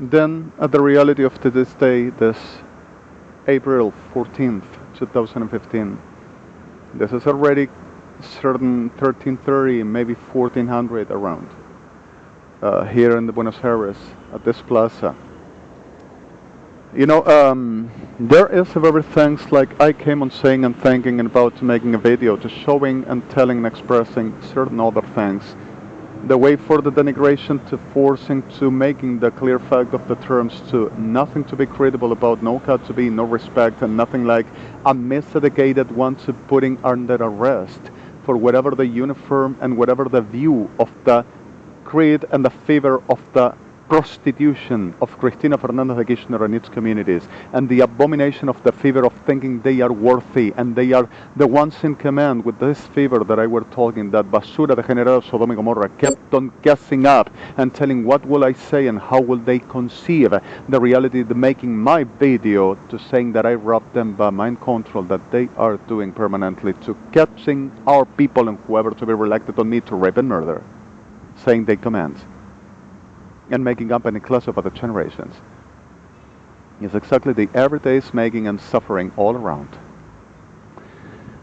Then, at the reality of this day, this April 14th, 2015, this is already certain 1330, maybe 1400 around, here in the Buenos Aires, at this plaza. You know, there is very things like I came on saying and thinking about making a video to showing and telling and expressing certain other things. The way for the denigration to forcing to making the clear fact of the terms to nothing to be credible about, no cut to be, no respect, and nothing like a miseducated one to putting under arrest for whatever the uniform and whatever the view of the creed and the favor of the prostitution of Cristina Fernandez de Kirchner and its communities, and the abomination of the fever of thinking they are worthy and they are the ones in command with this fever that I were talking, that basura degenerada Sodoma-Gomorra kept on guessing up and telling what will I say and how will they conceive the reality, the making my video to saying that I robbed them by mind control that they are doing permanently to catching our people and whoever to be reelected on me to rape and murder, saying they command, and making up any class of other generations. Is exactly the everyday's making and suffering all around.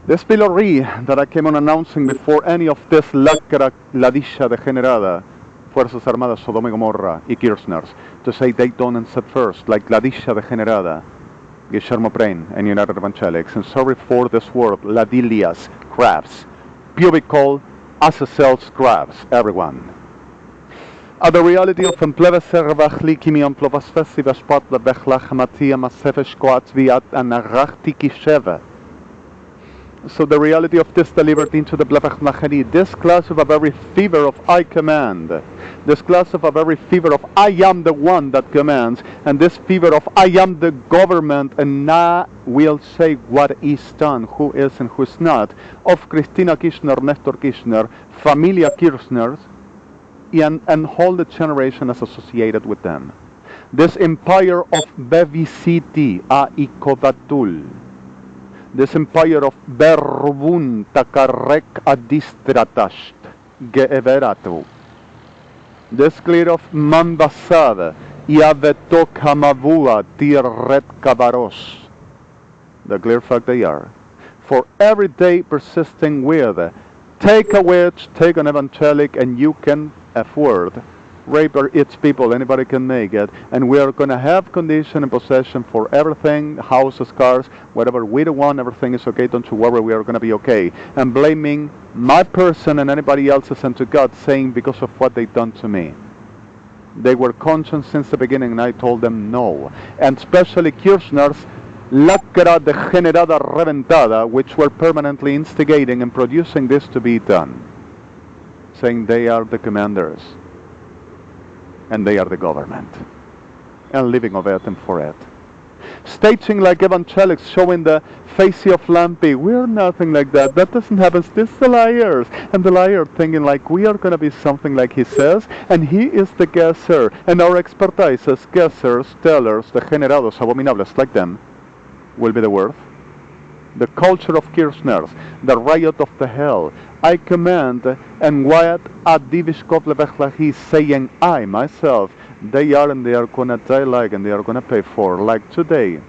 This pillory that I came on announcing before any of this lacra ladilla degenerada, Fuerzas Armadas, Sodoma-Gomorra y Kirchners, to say they don't answer first, like ladilla degenerada, Guillermo Prain and United Evangelics, and sorry for this word, ladillas, crabs, pubical, azazel's crabs, everyone. The reality of empleve servach kimi amplovas festivas pat the bechlach matia masefesh koats viat and arachti sheva. So the reality of this delivered into the blevach machani, this class of a very fever of I command, this class of a very fever of I am the one that commands, and this fever of I am the government and now will say what is done, who is and who's not, of Cristina Kirchner, Nestor Kirchner, Familia Kirchners, and all the generation as associated with them. This empire of Bevisiti Aikovatul, this empire of Berbun Takarek Adistratasht Geeveratu, this clear of Mambasad Iavetok Hamavua Tirret Kavaros, the clear fact they are, for every day persisting with, take a witch, take an evangelic, and you can afford rape its people, anybody can make it, and we are going to have condition and possession for everything, houses, cars, whatever we don't want, everything is okay, don't you worry, we are going to be okay, and blaming my person and anybody else's and to God, saying because of what they done to me. They were conscious since the beginning, and I told them no, and especially Kirchner's lacra degenerada reventada, which were permanently instigating and producing this to be done, saying they are the commanders and they are the government and living of it and for it, staging like evangelics, showing the face of Lampy. We're nothing like that, that doesn't happen, this is the liars, and the liar thinking like we are going to be something like he says, and he is the guesser, and our expertise as guessers, tellers, degenerados, abominables like them will be the worth. The culture of Kirchners, the riot of the hell, I command, and what Adivishkov Levechlahi saying I myself, they are and they are gonna die like and they are gonna pay for, like today.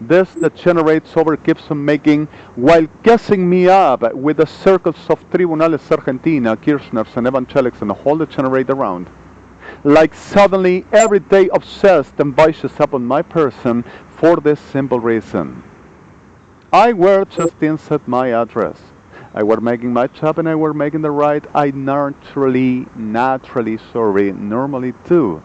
This that generates over keeps on making while guessing me up with the circles of Tribunales Argentina, Kirchners and Evangelics and the whole that generate around. Like suddenly every day obsessed and vicious upon my person for this simple reason. I were just inside my address. I were making my job and I were making the right I normally do.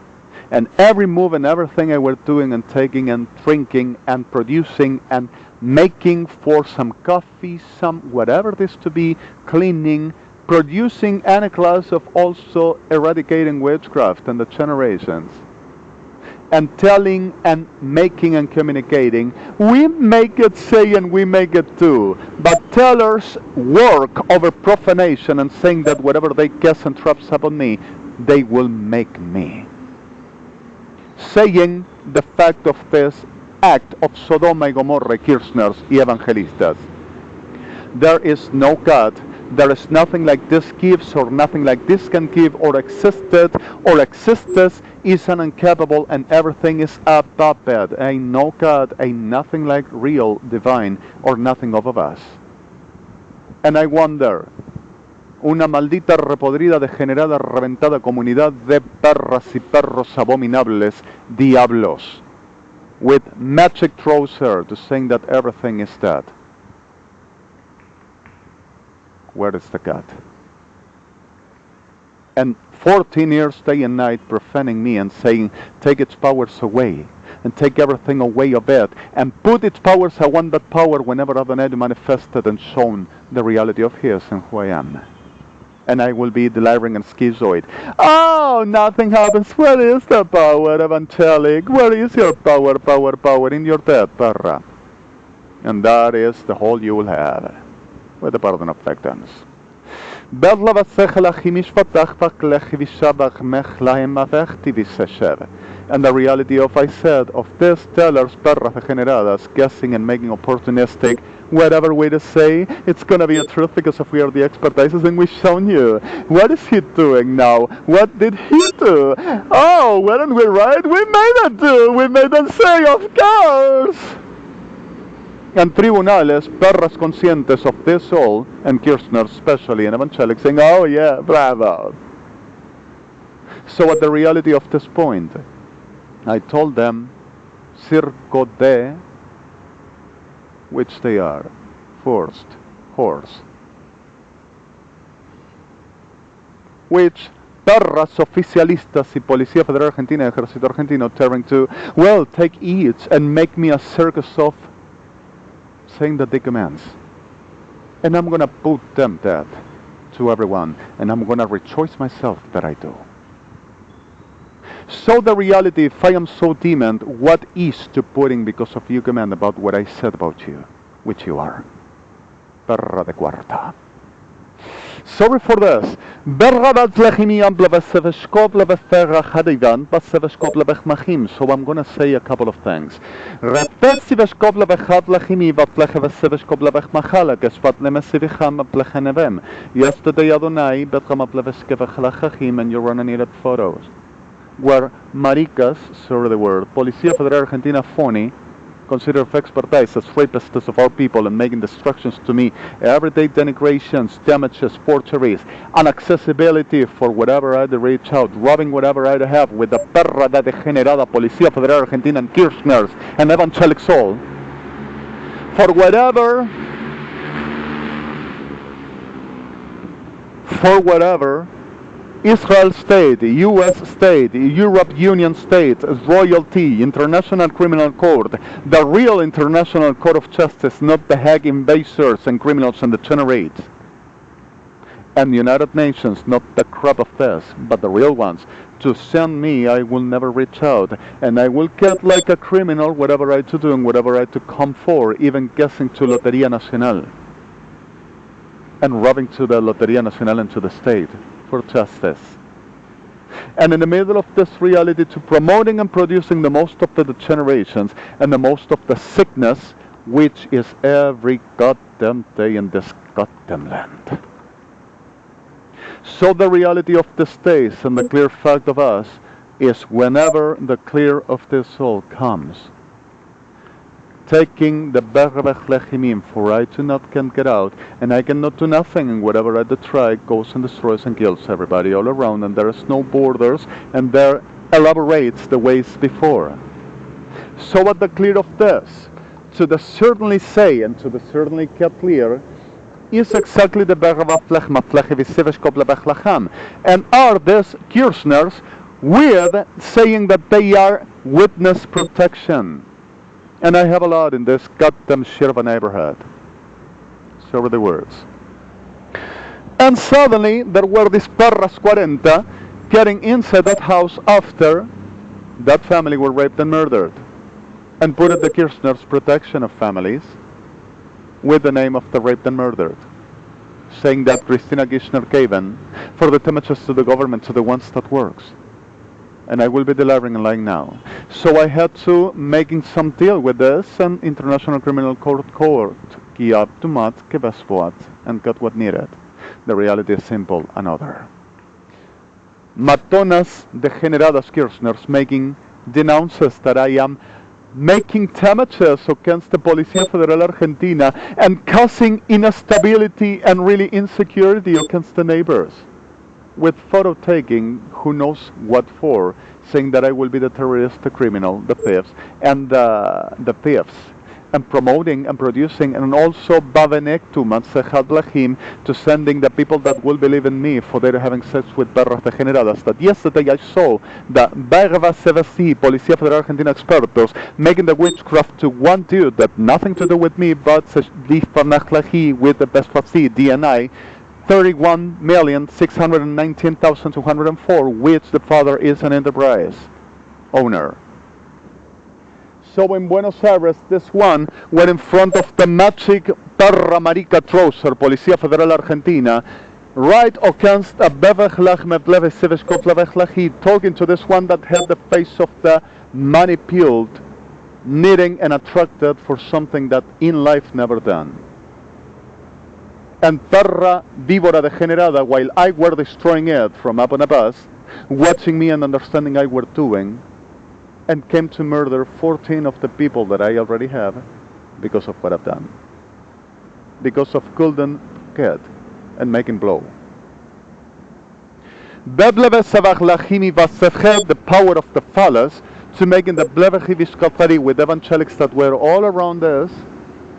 And every move and everything I were doing and taking and drinking and producing and making for some coffee, some whatever this to be, cleaning, producing any class of also eradicating witchcraft and the generations. And telling and making and communicating, we make it say and we make it do, but tellers work over profanation and saying that whatever they guess and traps upon me, they will make me. Saying the fact of this act of Sodoma y Gomorra, Kirchners y Evangelistas. There is no God, There is nothing like this gives, or nothing like this can give, or existed, or exists, is an incapable, and everything is a puppet. Ain't no God, ain't nothing like real, divine, or nothing above us. And I wonder, una maldita, repodrida, degenerada, reventada comunidad de perras y perros abominables, diablos, with magic trouser to saying that everything is dead. Where is the God? And 14 years day and night profaning me and saying, take its powers away, and take everything away of it, and put its powers, I want that power whenever Adonai manifested and shown the reality of His and who I am. And I will be delivering and schizoid. Oh, nothing happens. Where is the power, evangelic? Where is your power, power in your dead, perra? And that is the whole you will have, with the pardon of victims. And the reality of, I said, of these tellers, perras degeneradas, guessing and making opportunistic whatever way to say it's gonna be a truth because of we are the expertises and we've shown you. What is he doing now? What did he do? Oh, weren't we right? We made it do! We made them say, of course! And tribunales, perras conscientes of this all, and Kirchner especially, and evangelics saying, oh yeah, bravo. So at the reality of this point, I told them, circo de, which they are, forced horse. Which perras oficialistas y Policía Federal Argentina, Ejército Argentino, tearing to, well, take each and make me a circus of saying that they commands. And I'm gonna put them dead to everyone, and I'm gonna rejoice myself that I do. So the reality, if I am so demon, what is to putting because of you command about what I said about you, which you are? Perra de cuarta. Sorry for this. So I'm going to say a couple of things. Yesterday Adonai, and you run needed photos where maricas, sorry the word, Policía Federal Argentina phony, consider of expertise as rapists of our people and making destructions to me, everyday denigrations, damages, forgeries, inaccessibility for whatever I reach out, robbing whatever I have with the PERRADA degenerada Policía Federal Argentina and Kirchners and evangelics all, for whatever Israel state, US state, Europe Union state, royalty, International Criminal Court, the real International Court of Justice, not the Hague invaders and criminals and degenerates. And the United Nations, not the crap of this, but the real ones. To send me, I will never reach out, and I will get like a criminal whatever I to do and whatever I to come for, even guessing to Loteria Nacional. And robbing to the Loteria Nacional and to the state. For justice. And in the middle of this reality to promoting and producing the most of the degenerations and the most of the sickness which is every goddamn day in this goddamn land. So the reality of this days and the clear fact of us is whenever the clear of this soul comes, taking the Berrebech Lechimim, for I too not can get out, and I cannot do nothing, and whatever I do try goes and destroys and kills everybody all around, and there is no borders, and there elaborates the ways before. So at the clear of this, to the certainly say, and to the certainly get clear, is exactly the Berrebech Lechma and are these Kirchners with saying that they are witness protection. And I have a lot in this goddamn shit of a neighborhood. So were the words. And suddenly, there were these perras 40 getting inside that house after that family were raped and murdered. And put at the Kirchner's protection of families with the name of the raped and murdered. Saying that Christina Kirchner gave in for the damages to the government, to the ones that works. And I will be delivering and lying now. So I had to making some deal with this and International Criminal Court, and got what needed. The reality is simple, another. Matonas degeneradas Kirchners making denounces that I am making damages against the Policía Federal Argentina and causing instability and really insecurity against the neighbors. With photo taking, who knows what for, saying that I will be the terrorist, the criminal, the thieves, and the thieves, and promoting and producing, and also bavenectum and sehadlahim to sending the people that will believe in me for their having sex with perras degeneradas. That yesterday I saw the Verva Sevasi, Policía Federal Argentina expertos, making the witchcraft to one dude that nothing to do with me, but with the best of C, DNI, 31,619,204, which the father is an enterprise owner. So in Buenos Aires, this one went in front of the magic perra marica trouser, Policía Federal Argentina, right against a talking to this one that had the face of the manipulated, needing and attracted for something that in life never done. And perra víbora degenerada, while I were destroying it from up on a bus, watching me and understanding I were doing, and came to murder 14 of the people that I already have because of what I've done. Because of golden cat and making blow. The power of the phallus to making the blevechiviskafari with evangelics that were all around us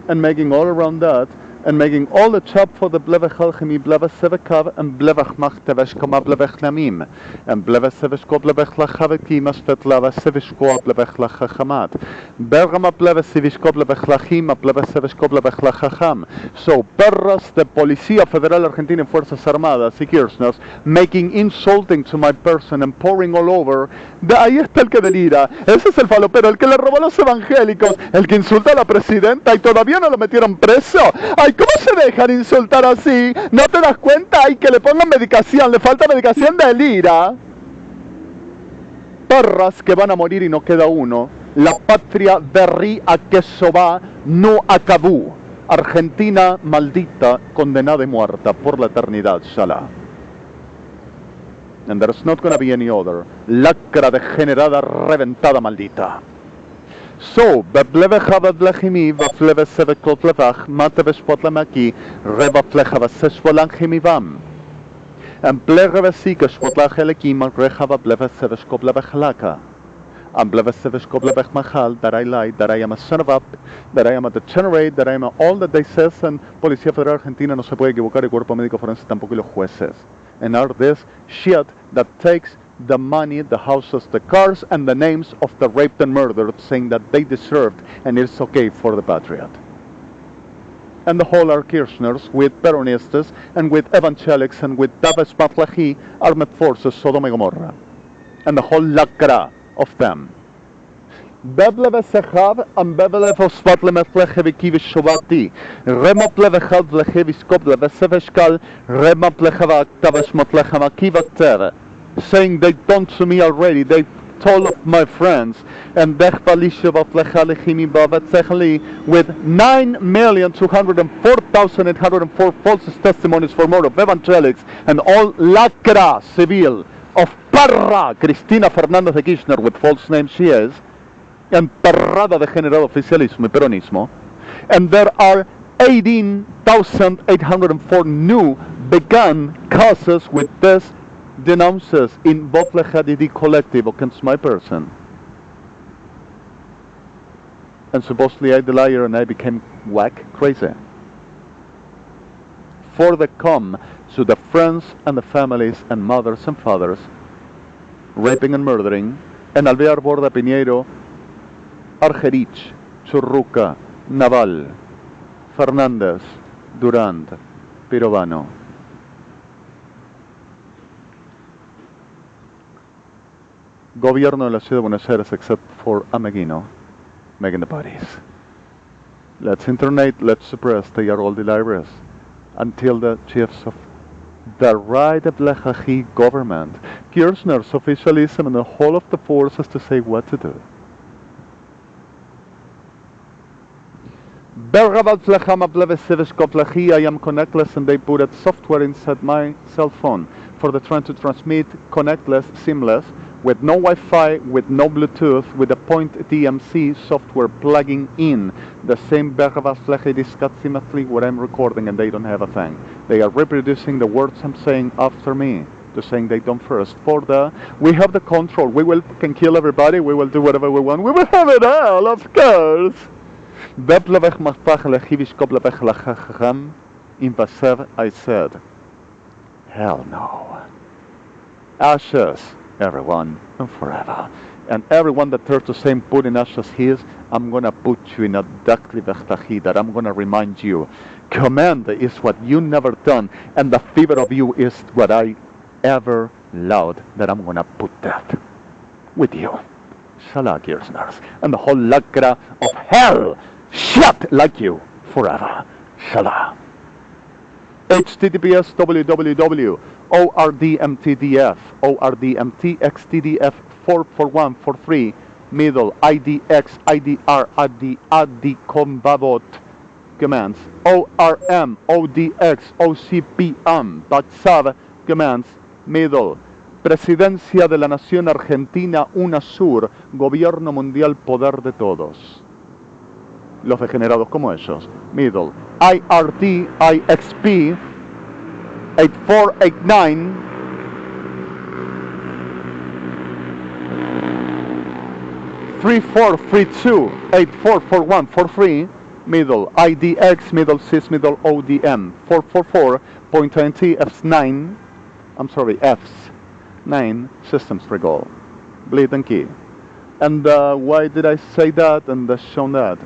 and making all around that and making all the chop for the blevechalchimi blevesevekav and blevechmachteveshkoma blevechnamim and bleveseveshko blevechlachavekim asvetlava seveshko blevechlachachamat bergama blevesevishko blevechlachim bleveseveshko blevechlachacham. So perras de Policía Federal Argentina Fuerzas Armadas y Kirchners making insulting to my person and pouring all over. Ahí está el que delira. Ese es el falopero, el que le robó a los evangélicos, el que insulta a la presidenta y todavía no lo metieron preso. Ay, ¿cómo se dejan insultar así? ¿No te das cuenta? Ay, que le pongan medicación, le falta medicación de delira. Perras que van a morir y no queda uno. La patria berri a que soba no acabó. Argentina maldita, condenada y muerta por la eternidad, shalá. And there's not gonna be any other. Lacra degenerada, reventada, maldita. So, beblevecha bedlechimi, vafleve sevekot levach, mateveshpot lemaki, revaflecha vaseshvolanchimivam. And plerevesika shpotlachelekim, recha vableve seveshkop levechlaka. And bleve seveshkop levechmachal, that I lied, that I am a son of up, that I am a degenerate, that I am all that they says, and Policía Federal Argentina no se puede equivocar, el cuerpo médico forense tampoco y los jueces. And are this shit that takes the money, the houses, the cars, and the names of the raped and murdered, saying that they deserved and it's okay for the patriot. And the whole are Kirchners with Peronistas and with evangelics and with Daves Patlahi armed forces, SODOMA-GOMORRA. And the whole lacra of them. Bebleve sechav and bebleve osvatlemetlechevikiv shovati. Remoplevechav lecheviskop leveseveshkal. Remoplechav taveshmotlechamakivater. Saying they done to me already. They told of my friends. And with 9,204,804 false testimonies for murder of evangelics and all lacra civil of Parra Cristina Fernández de Kirchner with false name she is. And perrada degenerado oficialismo y peronismo, and there are 18,804 new begun cases with this denounces in Votle Hadidi collective against my person. And supposedly I DELIRE and I became whack crazy. For the come to the friends and the families and mothers and fathers raping and murdering, and Alvear Borda Piñeiro, Argerich, Churruca, Naval, Fernández, Durand, Pirovano. Gobierno de la Ciudad de Buenos Aires except for Ameguino, making the parties. Let's internate, let's suppress, they are all delirious, until the chiefs of the right of Lehachi government, Kirchner's officialism and the whole of the forces to say what to do. I am connectless and they put it software inside my cell phone for the trying to transmit connectless, seamless, with no Wi-Fi, with no Bluetooth, with a point DMC software plugging in. The same it is approximately what I'm recording and they don't have a thing. They are reproducing the words I'm saying after me. They're saying they don't first. We have the control. We can kill everybody. We will do whatever we want. We will have it all, of course. I said, hell no. Ashes, everyone, and forever. And everyone that turns to say put in ashes his, I'm gonna put you in a duckly vechtachi that I'm gonna remind you. Command is what you never done, and the fever of you is what I ever loved, that I'm gonna put that with you. Shala, Gearsners, and the whole lacra of hell, shut like you forever. Shala. HTTPS www.ordmtdf ordmtxtdf 44143 middle idx idr ad combabot commands orm odx ocpm backsab commands middle Presidencia de la Nación Argentina UNASUR Gobierno Mundial Poder de Todos. Los degenerados como ellos. Middle IRT IXP 8489 3432 844143 middle IDX middle sys middle ODM 444.20 F9 I'm sorry F9 systems recall bleed and key. And why did I say that and shown that?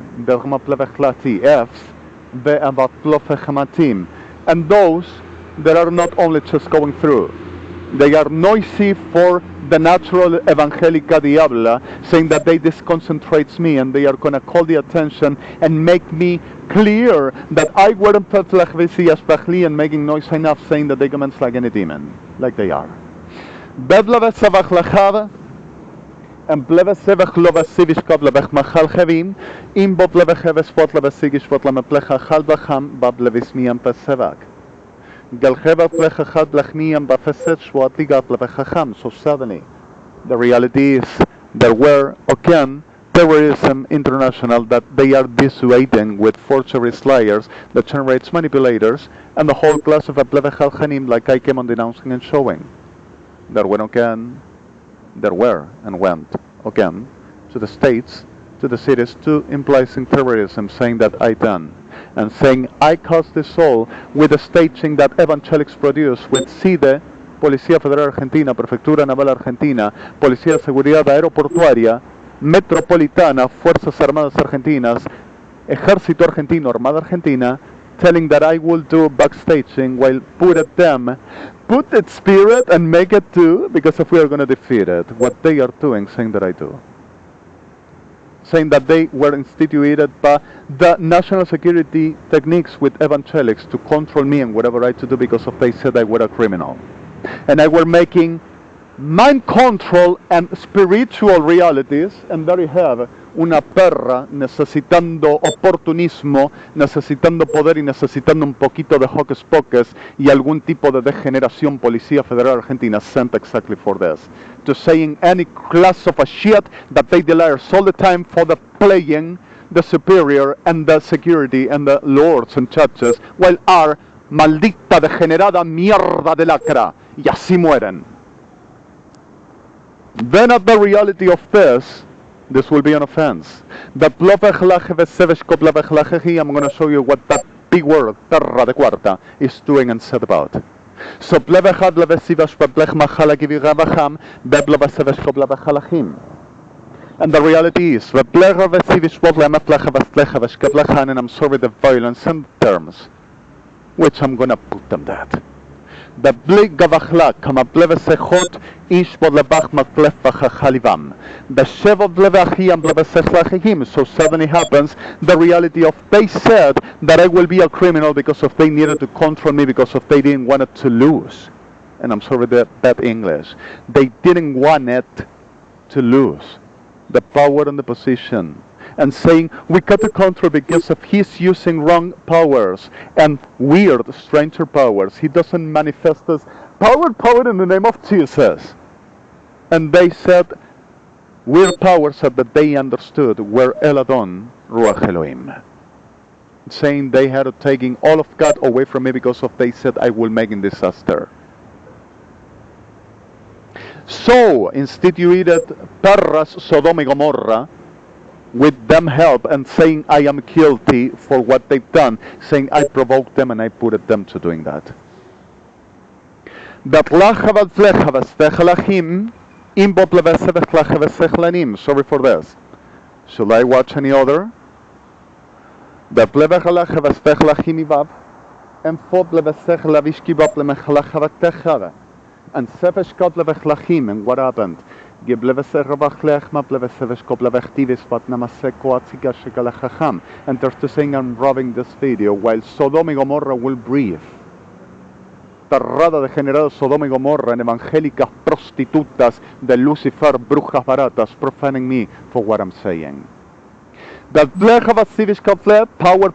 And those that are not only just going through, they are noisy for the natural evangelica diabla, saying that they disconcentrates me and they are going to call the attention and make me clear that I weren't and making noise enough saying that they commence like any demon, like they are. And plebe sevech lova sivish kable bech machal chevim im bo plebe cheves pot lebe sigish pot leme plecha chal bacham bab levismiam pesevak gal cheva plecha chal blechmiam bafeset shwat ligat plebe chacham. So suddenly the reality is there were again terrorism international that they are dissuading with forgery slayers that generates manipulators and the whole class of a plebe chal chanim like I came on denouncing and showing. There were and went again to the states, to the cities, to implicing terrorism, saying that I done, and saying I caused this all with the staging that evangelics produce with SIDE, Policía Federal Argentina, Prefectura Naval Argentina, Policía de Seguridad Aeroportuaria, Metropolitana, Fuerzas Armadas Argentinas, Ejército Argentino, Armada Argentina, telling that I will do backstaging while put its spirit and make it do, because if we are going to defeat it, what they are doing, saying that I do. Saying that they were instituted by the national security techniques with evangelics to control me and whatever I to do because of they said I were a criminal. And I were making mind control and spiritual realities, and there you have una perra necesitando oportunismo, necesitando poder y necesitando un poquito de hocus pocus y algún tipo de degeneración Policía Federal Argentina sent exactly for this. To saying any class of a shit that they delire all the time for the playing the superior and the security and the lords and judges, while are maldita degenerada mierda de lacra, y así mueren. Then at the reality of this will be an offense. I'm going to show you what that big word, perra de cuarta, is doing and said about. So and the reality is, and I'm sorry the violence and terms, which I'm going to put them that. The blig gavachlak kama pleve sechot ish bod lebach maklef vachachalivam. The shevo pleve achiam pleve sechlachim. So suddenly happens the reality of they said that I will be a criminal because of they needed to control me because of they didn't want it to lose. And I'm sorry that English. They didn't want it to lose the power and the position. and saying, we cut the control because of he's using wrong powers and weird, stranger powers. He doesn't manifest us power in the name of Jesus. And they said, weird powers that they understood were Eladon, Ruach Elohim. Saying they had taken all of God away from me because of they said I will make a disaster. So instead you read it, Perras, Sodoma-Gomorra, with them help and saying I am guilty for what they've done, saying I provoked them and I put them to doing that. Sorry for this. Should I watch any other? And what happened? And they're still saying I'm robbing this video while Sodoma-Gomorra will breathe. PERRADA degenerados Sodoma-Gomorra and evangélicas prostitutas de Lucifer, brujas baratas, profaning me for what I'm saying. That power,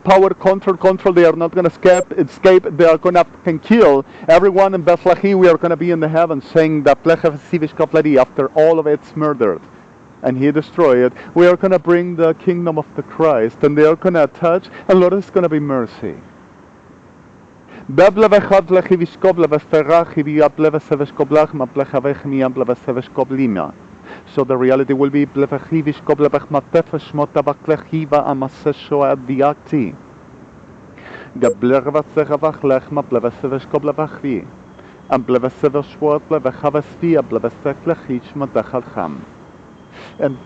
control, they are not going to escape, they are going to kill everyone in Bethlehem. We are going to be in the heavens saying that after all of it's murdered and he destroyed it, we are going to bring the kingdom of the Christ and they are going to attach and Lord is going to be mercy. So the reality will be and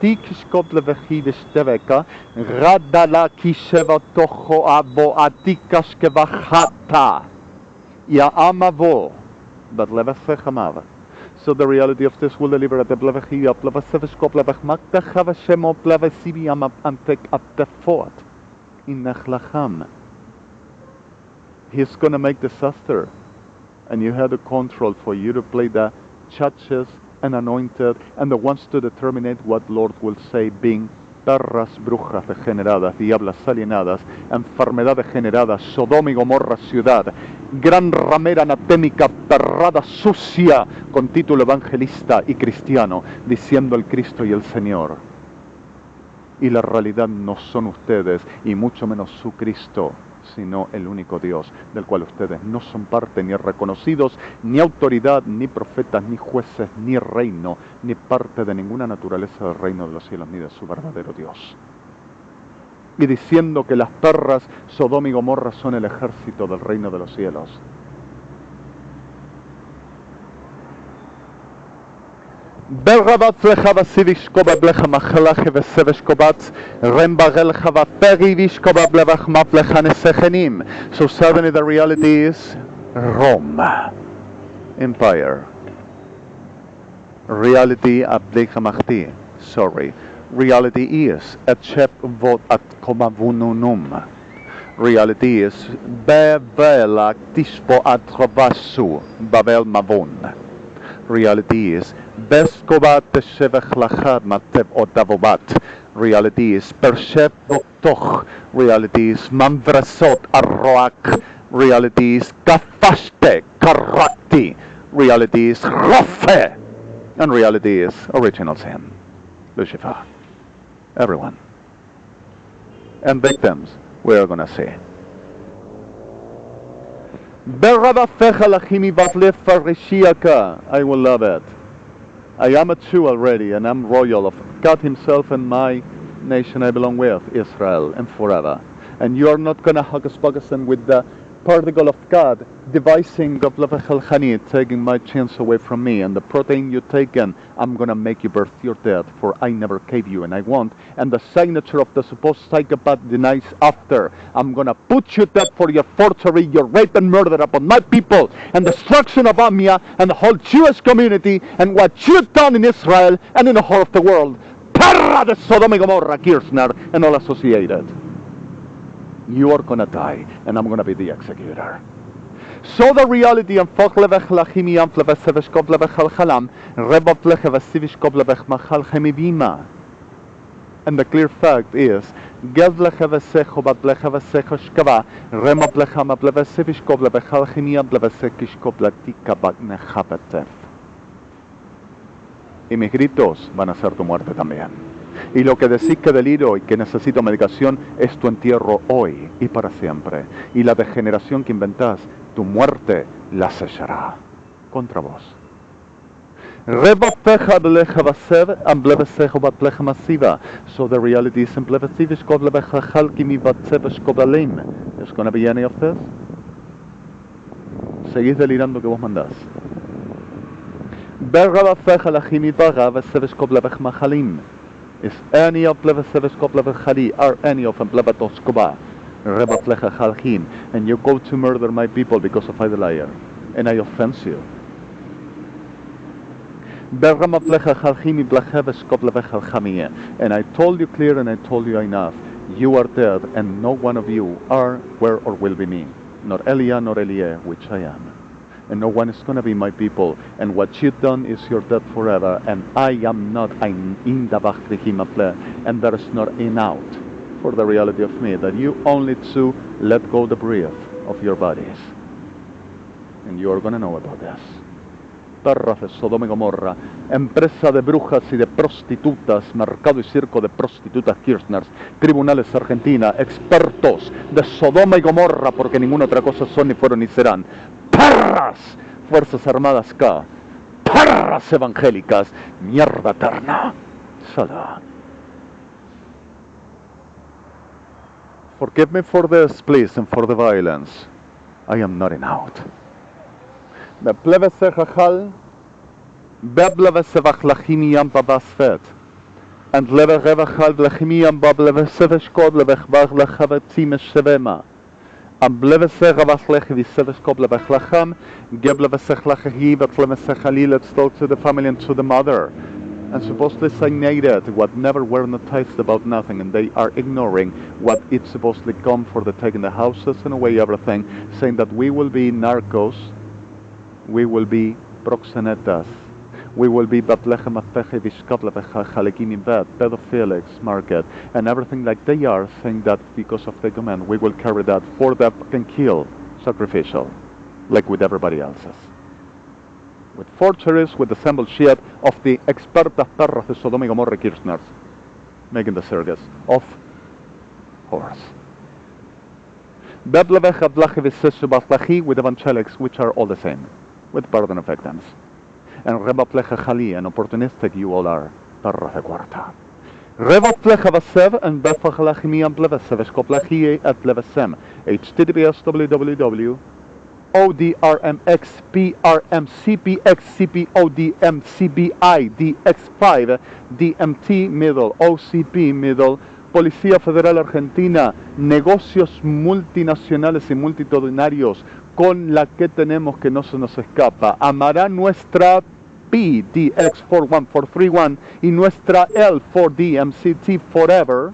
so the reality of this will deliver at the he's going to make disaster and you have the control for you to play the judges and anointed and the ones to determine what Lord will say, being perras, brujas degeneradas, diablas alienadas, enfermedad degenerada, Sodoma y Gomorra ciudad, gran ramera anatémica, perrada sucia, con título evangelista y cristiano, diciendo el Cristo y el Señor. Y la realidad no son ustedes, y mucho menos su Cristo, sino el único Dios, del cual ustedes no son parte, ni reconocidos, ni autoridad, ni profetas, ni jueces, ni reino, ni parte de ninguna naturaleza del reino de los cielos, ni de su verdadero Dios. Y diciendo que las perras Sodoma y Gomorra son el ejército del reino de los cielos. So suddenly the reality is Rome Empire. Reality Reality is Echep vot at komavununum. Reality is Bevela Tishpo at Rovasu Babel Mavun. Reality is Beskobat Shevech Lachad Matev Otavobat. Reality is Pershep Toch. Reality is Mamvrasot Arroak. Reality is Kafashte Karakti. Reality is Rofe. And reality is original sin. Lucifer. Everyone. And victims, we are going to see. I will love it. I am a Jew already, and I'm royal of God himself and my nation I belong with, Israel, and forever. And you are not going to hocus pocus and with the particle of God devising taking my chance away from me, and the protein you taken, I'm going to make you birth your death, for I never gave you and I won't. And the signature of the supposed psychopath denies after. I'm going to put you dead for your forgery, your rape and murder upon my people, and destruction of Amia and the whole Jewish community, and what you've done in Israel and in the whole of the world. PERRADA, Sodoma-Gomorra, Kirchner, and all associated. You are going to die, and I'm going to be the executor. So the reality of And the clear fact is, Gedlechevesecho Badlechevesecho Shkava, Rema Blechama Blevesevishko Blevechalchimia Blevesekishko Blatika Bagnechapetev. Y mis gritos van a ser tu muerte también. Y lo que decís que deliro y que necesito medicación es tu entierro hoy y para siempre. Y la degeneración que inventás, tu muerte la sellará contra vos. So the reality is there's going to be any of this? Seguís delirando que vos mandás. Is any of are any of them and you go to murder my people because of idolizer, and I offense you. And I told you clear and I told you enough. You are dead and no one of you are, were or will be me. Nor Elia nor Elie, which I am. And no one is going to be my people. And what you've done is you're dead forever. And I am not in the and there is not in out for the reality of me. That you only to let go the breath of your bodies. And you are going to know about this. Perras de Sodoma y Gomorra, empresa de brujas y de prostitutas, mercado y circo de prostitutas Kirchners, tribunales Argentina, expertos de Sodoma y Gomorra, porque ninguna otra cosa son, ni fueron, ni serán. Perras, Fuerzas Armadas K, perras evangélicas, mierda eterna. Salah. Forgive me for this, please, and for the violence. I am not in out. Bepleve Sechachal, Bebleve Sevachlachimiam Babasfet, and Leve Revachal Blechimiam Bableve Seveshkod Levechbach Lechavetim Shevema, and Bleve Seravaslech Viseveshkod Levechlacham, Gebleve Sechlachi, Betleve Sechalil, let's talk to the family and to the mother. And supposedly signated what never were noticed about nothing, and they are ignoring what it supposedly come for the taking the houses and away everything, saying that we will be narcos, we will be proxenetas, we will be Bethlehem Afeche Vishkablevecha Chalekim Bed, pedophilics market, and everything like they are, saying that because of the command we will carry that for that can kill, sacrificial, like with everybody else's. With forgeries, with the assembled shit of the expertas perras de Sodoma y Gomorra Kirchners, making the circus of horse. With evangelics, which are all the same, with burden of victims. And Rebaplecha Chali, and opportunistic you all are, perras de cuarta. Rebaplecha Vasev, and Befachalachimi and Blevesev, Escoplachie at Blevesem, https www. ODRMX, PRM, CPX, CPODM, CBI, DX5, DMT, middle, OCP, middle, Policía Federal Argentina, negocios multinacionales y multitudinarios con la que tenemos que no se nos escapa. Amará nuestra P, DX41431 y nuestra L, 4DMCT, forever,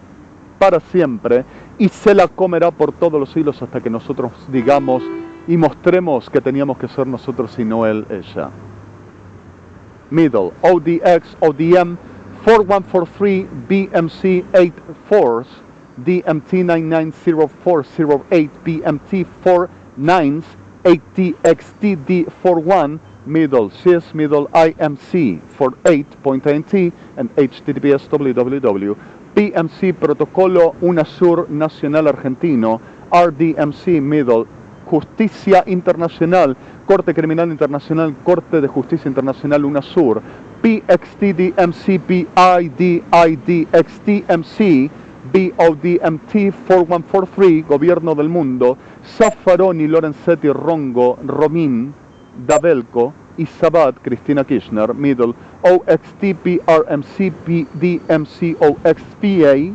para siempre, y se la comerá por todos los siglos hasta que nosotros digamos y mostremos que teníamos que ser nosotros y no él, ella. Middle, ODX, ODM, 4143, BMC 84s, DMT 990408, BMT 49s, 8TXTD41, middle, CIS, middle, IMC 48.INT, and https www. BMC Protocolo UNASUR Nacional Argentino, RDMC, middle, Justicia Internacional, Corte Criminal Internacional, Corte de Justicia Internacional UNASUR, PXTDMC, PIDIDXTMC, BODMT 4143, Gobierno del Mundo, Zaffaroni, Lorenzetti, Rongo, Romín, Dabelco, Isabat, Cristina Kirchner, middle, OXTP, RMC, PDMC, OXPA,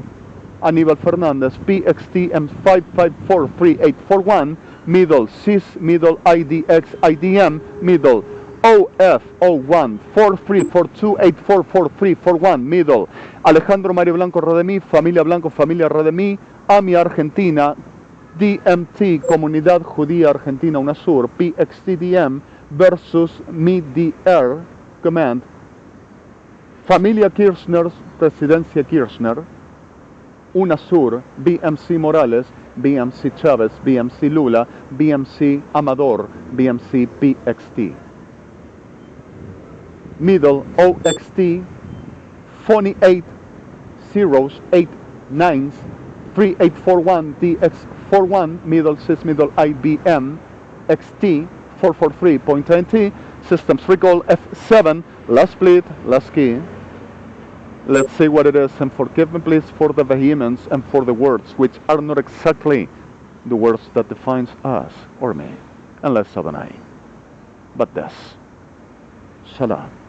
Aníbal Fernández, PXTM 5543841, middle, CIS, middle, IDX, IDM, middle, OF01 4342844341, middle, Alejandro Mario Blanco Redemí, familia Blanco, familia Redemí, AMI Argentina, DMT, Comunidad Judía Argentina UNASUR, PXTDM versus MIDR, Command, Familia Kirchner, Presidencia Kirchner, UNASUR, BMC Morales, BMC Chavez, BMC Lula, BMC Amador, BMC PXT. Middle OXT, phony 8 zeros, 8 nines, 3841 DX41, middle sys middle IBM XT 443.20, systems recall F7, last split, last key. Let's see what it is, and forgive me please for the vehemence and for the words which are not exactly the words that defines us or me, unless Adonai, but this. Shalom.